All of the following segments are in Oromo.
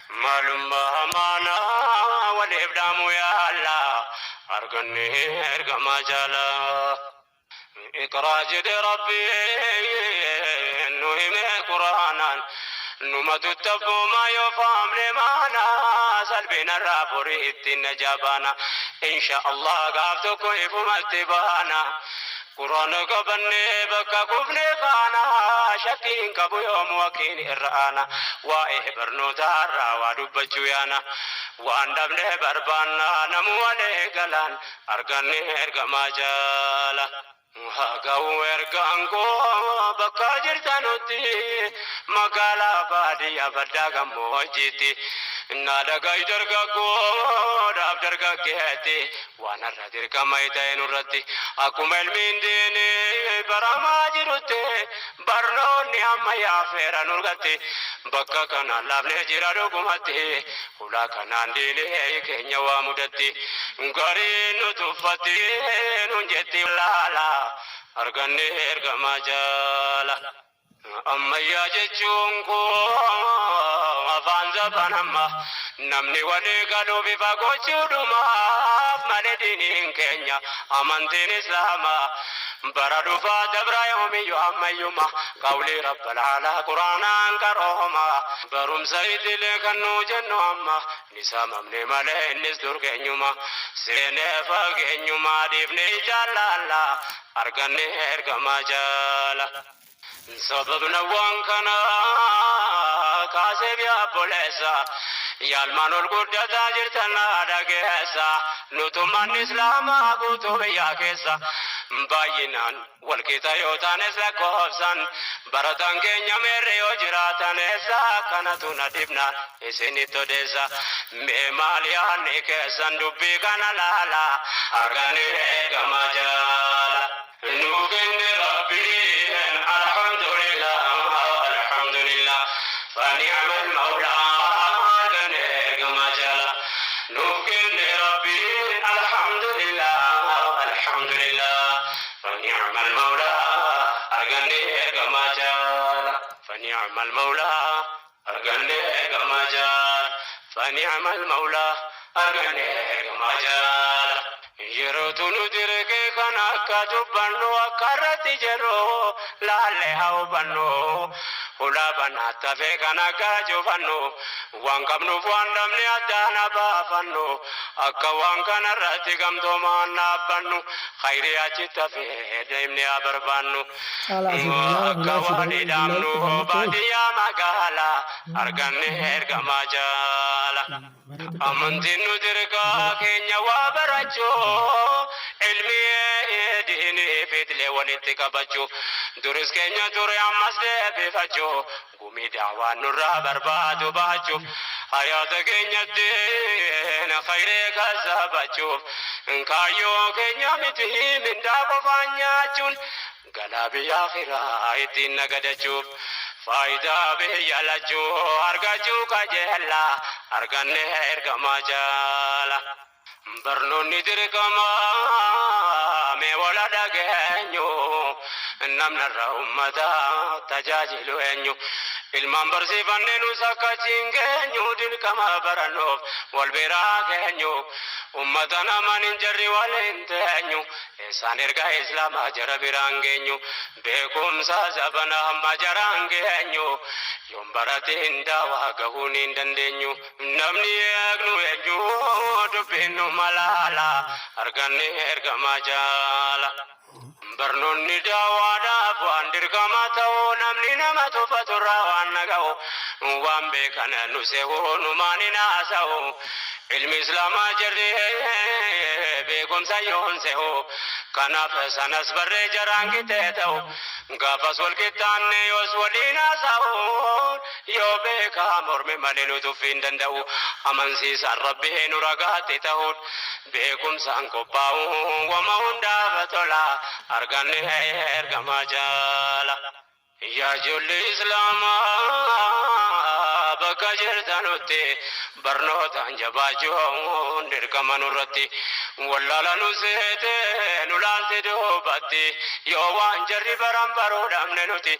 Malummaa maana waliif dhaamu yaalla arganne ergama jala. Iqraa jedhe rabbiin nu hime quraanan numa tuttabbuma yoo faamne maana salphinarraa furii ittiin najabaana insha Allah gaaf tokko ifumatti baana. Quraan qabanne bakka kufne kaana shakkiin qabu yoomu wakiin irraana waa'ee barnootaarraa waa dubbachuu yaana waan dhabne barbaanna namu walee galaan arganne ergamaa jala. Haga'u ergaan koo bakka jirtanutti magaalaa baadiyyaa baddaa gammoojjiitti naadagaay dargaggoodhaaf dargaggeetti waan irra dirqama ta'e nurratti akkuma ilmiin diini baramaa jirutti barnoonni ammayyaa feera nurgatti bakka kanaan laafnee jira dhugumatti ulaa kanaan diini keenya waa mudatti gariin nu tuffatti nun jetti laala arganne ergamaa jala. Ammayyaa jechuun koo afaan zabanamma namni walii galuu bifa gochuudhumaaf malee diiniin keenya amantiin islaamaa bara dhufaa dabra yoomiyyuu ammayyuma qawlii rabbal alaa quraanaan qarooma barumsa idilee kan nuu jennu amma nisaamamne malee innis dur keenyuma seenee fageenyuma dhiifne jaalala arganne ergamaa jala. Sababna waan kana kaasee biyya boleessa yaalmaan ol guddataa jirtan dhageessa nutummaan islaamaa guutuu biyyaa keessa baay'inaan walqixa yoo taanes lakkoofsan barataan keenya meerre yoo jiraatan eessa kanatu na dhibnaan isinitti odeessa mee maal yaadni keessan dubbii kana laala arganne ergamaa jala. Nu kenne rabbiin alhamdulillah fa ni'mal mawla arganne ergamaa jala. Nu kenne rabbiin alhamdulillah fa ni'mal mawla arganne ergamaa jala. Fa ni'mal mawla arganne ergamaa jala. Fa ni'mal mawla arganne ergamaa jala. Yerootu nu dirqe kan akka dubbannu akka irratti jedhu laalle haa hubannu ulaa banaa tafe kan akka cufannu waan qabnuuf waan dhabne addaan baafannu akka waan kana irratti gamtoomaan dhaabbannu khayrii achi tafe deemne haa barbaannu akka waan hidhaamnu baadiyyaa magaalaa arganne ergamaa jala. Amantiin nu dirqaa keenya waa barachuu ilmi diinii fitlee walitti qabachuu duris keenya ture ammas deebifachuu gumii daawwaan nurraa barbaadu baachuuf hayaata keenyatti khayree kasabachuuf kaayyoo keenya miti mindaa qofaan nyaachuun galaa biyya akhiraa ittiin nagadachuuf faayidaa biyya lachuu argachuu qajeella arganne ergamaa jala. Barnoonni dirqama mee wala dhageenyu namnarra ummata tajaajilu eenyu ilmaan barsiifannee nus akka chiingeenyu dirqama barannuuf wal biraa keenyu ummata naman hin jarri waliin teenyu isaan erga islaamaa jara biraan geenyu beekumsa zabana hamma jaraan geenyu yoon baratiin daawaa gahuun hin dandeenyu namni eegnu eenyu dubbiin nu malaala arganne ergamaa jala. Barnoonni daawaadhaaf waan dirqama ta'uu namni nama tuffaturraa waan naga'u waan beekan nu seehuu numaan hin haasa'u ilmi islaamaa jirri beekumsa yoon seehu kanaaf sanas barree jaraan qixee ta'u gaafas wal qixxaanne yoos waliin haasa'u yoo beekaa mormi malee nu tuffii hin danda'u amansiisaan rabbii nu ragaatti ta'uun beekumsaan qophaa'u wama hundaaf tola arganne ergamaa jala. Yaa ijoollee islaamaa bakka jirtanutti barnootaan jabaachuun dirqama nurratti wallaala nu seete nu laalte duubatti yoo waan jarri baran baruu dhabne nuti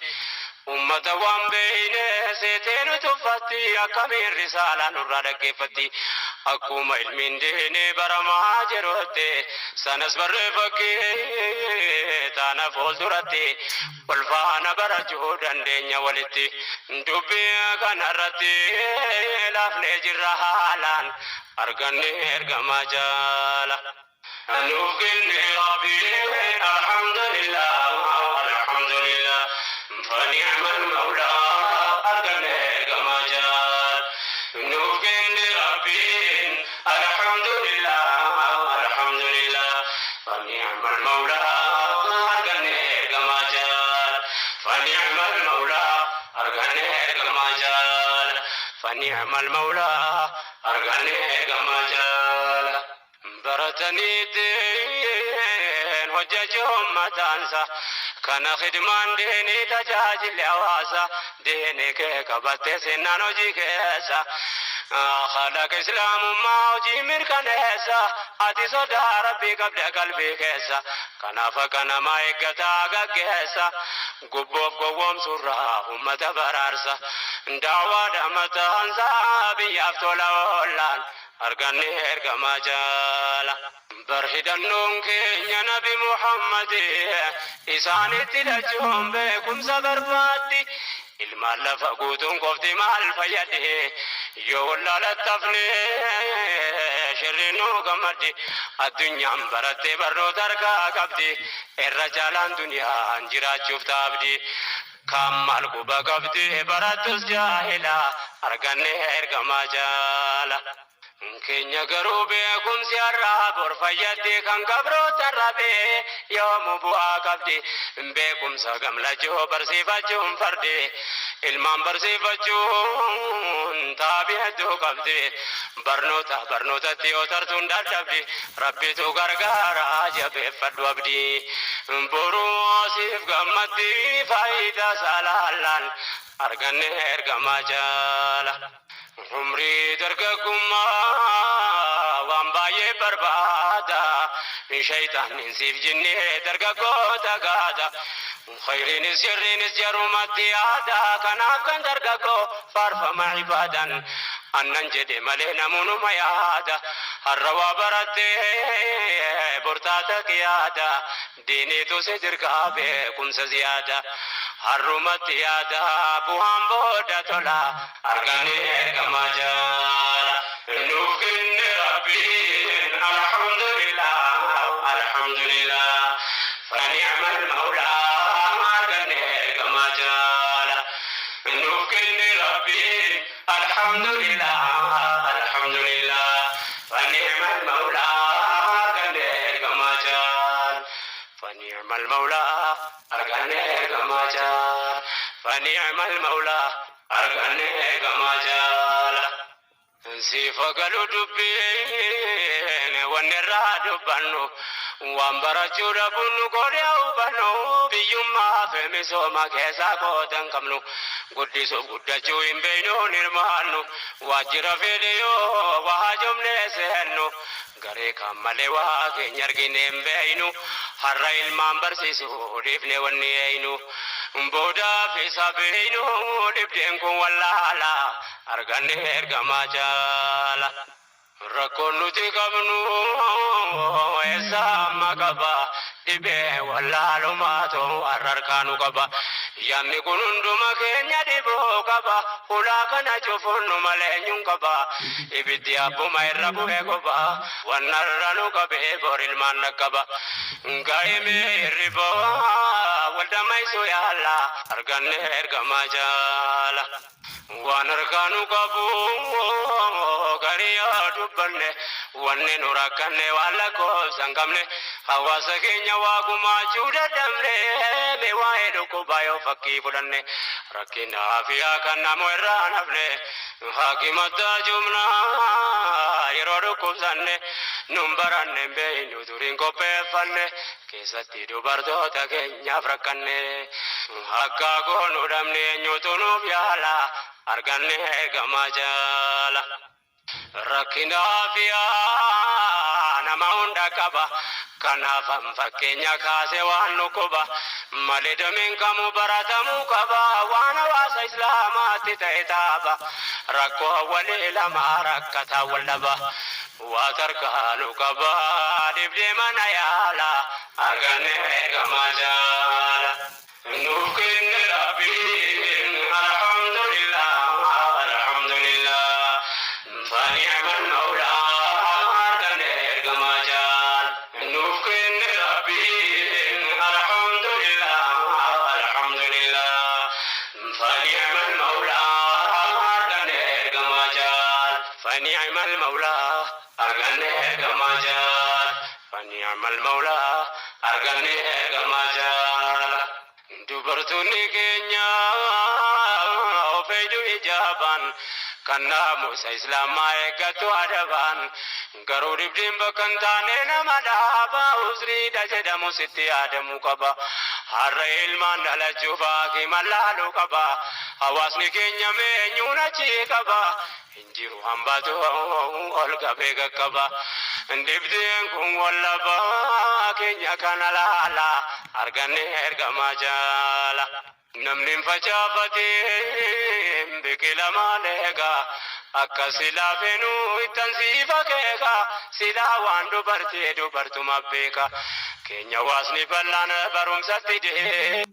أمة وان بين سيتين تفتي أكمل رسالة نور كيفتي أكوم علم ديني برما جروتي سنس برفكي تانا فول درتي والفانا برجو دندين ولتي دبي كان رتي لافني جرحالان أرغني إرغما جالا نوكلني ربي الحمد لله الحمد لله فنعم المولى أرغني كما جاء نوكلني ربي الحمد لله الحمد لله فنعم المولى أرغني كما جاء فنعم المولى أرغني كما جاء فنعم المولى أرغني كما جاء برتني دين وججهم متانسا كان خدمان ديني تجاجل عواسا ديني كبت سنانو جيكيسا خلق إسلام ما وجي مركنيسا أتي صدى ربي قبل قلبي كيسا كان فكان ما يكتا كيسا قبوب قوم سرا أمة برارسا دعوة دمتانسا بيافتو لولان أرغني إرغما جالا برهدنون كي نبي محمد إساني تلجهم بكم سبرباتي المال لفقوتون قفتي مال فيده يولا لتفني شرينو قمدي الدنيا برتي برنو تركا قبدي الرجالان دنيا انجرا شفت عبدي كمال قبا قبدي براتوس جاهلا أرغني إرغما جالا كينيا غروبي كم سيارا بورفايتي كان كبرو ترابي يوم بوا قبدي بكم سغم لجو برسيفاجون فردي المام برسيفاجون تابي دو قبدي برنوتا تيو ترتون دابدي ربي تو غرغارا جبه فدو ابدي بورو سيف غمدي فايدا سالالان أرغني إرغما جالا عمري درككما وامباي بربادا شيطان نسيف جني درككو تغادا خيرين سيرين سيرومتي عادا كان درككو فارف مع عبادا أنن جدي ملينا منو ميادا الروا برتي برتاتك يادا ديني تو سجركا بكم زيادة حرمت يادا بوام بودا تولا أرغاني كما جالا نوكن ربي الحمد لله الحمد لله فنعم المولى أرغاني كما جالا نوكن ربي الحمد لله الحمد لله فنعم المولى أرغاني كما جالا فنعم المولى أرغني كما جال فنعم المولى أرغني كما جال سيف قالوا دبين ونرى دبانو وامبرا جورا بنو قريو بانو بيوما فمسو ما كيسا قوتن كمنو قدسو قدجو بينو نرمانو واجر فيديو وهاجم نسهنو غري كمالي واكي نرغنين بينو harra ilmaan barsiisuu dhiifne wanni eeynu booda fi sabeeynu dhibdeen kun wallaala arganne ergamaa jaala rakkoon nuti qabnu eessa amma qaba dhibee wallaalumaatu hararkaanu qaba yaanni kun hunduma keenya dhiboo qaba ulaa kana cufunnu maleenyuun qaba ibiddi abbuma irra bu'ee qoba wannarra nu qabee bor ilmaan naqqaba gaa'imee hirriboo waldammaysu yaalla arganne ergamaa jaala waan harkaanu qabu gariyaa dubbanne wanne nu rakkanne waan lakkoofsan qabne hawaasa keenya waa gumaachuu dadhabne mee waa'ee dhukkubaa yoo fakkii fudhanne rakkinaa fi kan namoo irraa nafne hakimataa jumnaa yeroo dhukkubsanne nun baranne beeynu turiin qopheeffanne keessatti dubartoota keenyaaf rakkanne akka goonu dhabne eenyutu nuuf yaala arganne ergamaa jaala rakkinaa fi nama hunda qaba kanaafan fakkeenya kaase waan nu quba malee dameen kamuu baratamuu qaba waan hawaasa islaamaatti ta'e taaba rakkoo walii lama rakkataa wal dhaba waa tarkaanu qaba dibdee mana yaala arganne eegamaa jaala nuuf kenne rabbiin alhamdulillah alhamdulillah فنعم المولى أرغن إرغما جال نوف كن ربي الحمد لله الحمد لله فنعم المولى أرغن إرغما جال فنعم المولى أرغن إرغما جال فنعم المولى أرغن إرغما جال دبرتني كنيا وفيدو إجابان كنا موسى إسلام إيقاتو أدبان غرو دبدين بكنتاني نمدابا وزري دجد موسيتي آدمو قبا هر علمان دلجوبا كما لالو قبا حواسني كنيا مينيونا چي قبا انجيرو همباتو والقا بيغا قبا دبدين كون واللبا كنيا كان لالا أرغني إرغما جالا نمنين فجافتين بكلا ماليغا akka silaa fenuu ittan siifa keeka silaa waan dubartee dubartuma beeka keenya waasni bal'aan barumsatti dee